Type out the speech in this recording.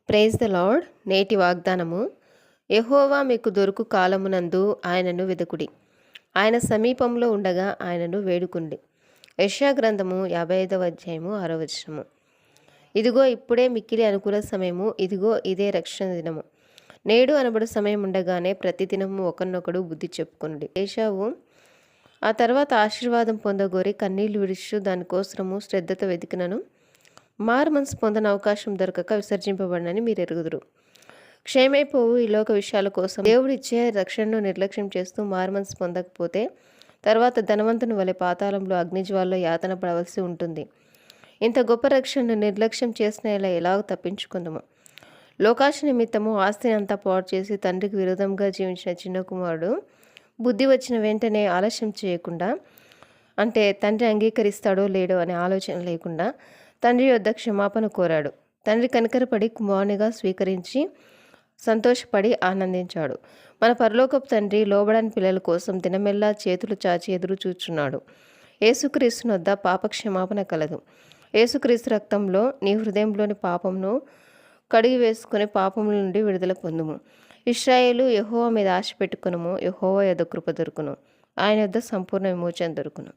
Praise the lord. నేటి వాగ్దానము. యెహోవా మీకు దొరుకు కాలమునందు ఆయనను వెదకుడి, ఆయన సమీపంలో ఉండగా ఆయనను వేడుకుండి. యెషయా గ్రంథము 55వ అధ్యాయము 6వ వచనము. ఇదిగో ఇప్పుడే మిక్కిలి అనుకూల సమయము, ఇదిగో ఇదే రక్షణ దినము. నేడు అనబడు సమయం ఉండగానే ప్రతిదినము ఒకరినొకడు బుద్ధి చెప్పుకునుడి. ఏశావు ఆ తర్వాత ఆశీర్వాదం పొందగోరి కన్నీళ్లు విడుచు దానికోసరము శ్రద్ధతో వెతికినను మారు మనసు పొందని అవకాశం దొరకక విసర్జింపబడినని మీరు ఎరుగుదురు. క్షేమైపోవు ఈ లోక విషయాల కోసం దేవుడిచ్చే రక్షణను నిర్లక్ష్యం చేస్తూ మారు మనసు పొందకపోతే తర్వాత ధనవంతుని వలె పాతాళంలో అగ్నిజ్వాల్లో యాతన పడవలసి ఉంటుంది. ఇంత గొప్ప రక్షణను నిర్లక్ష్యం చేసిన ఇలా ఎలాగో తప్పించుకుందాము. లోకాశ నిమిత్తము ఆస్తిని అంతా పాడు చేసి తండ్రికి విరోధంగా జీవించిన చిన్న కుమారుడు బుద్ధి వచ్చిన వెంటనే ఆలస్యం చేయకుండా, అంటే తండ్రి అంగీకరిస్తాడో లేడో అనే ఆలోచన లేకుండా తండ్రి యొద్ద క్షమాపణ కోరాడు. తండ్రి కనికరపడి కుమారునిగా స్వీకరించి సంతోషపడి ఆనందించాడు. మన పరలోకపు తండ్రి లోబడని పిల్లల కోసం దినమెల్లా చేతులు చాచి ఎదురు చూచున్నాడు. యేసుక్రీస్తు వద్ద పాప క్షమాపణ కలదు. యేసుక్రీస్తు రక్తంలో నీ హృదయంలోని పాపమును కడిగి వేసుకుని పాపముల నుండి విడుదల పొందుము. ఇశ్రాయేలు, యెహోవా మీద ఆశ పెట్టుకునుము, యెహోవా యొద్ద కృప దొరుకును, ఆయన యొద్ద సంపూర్ణ విమోచన దొరుకును.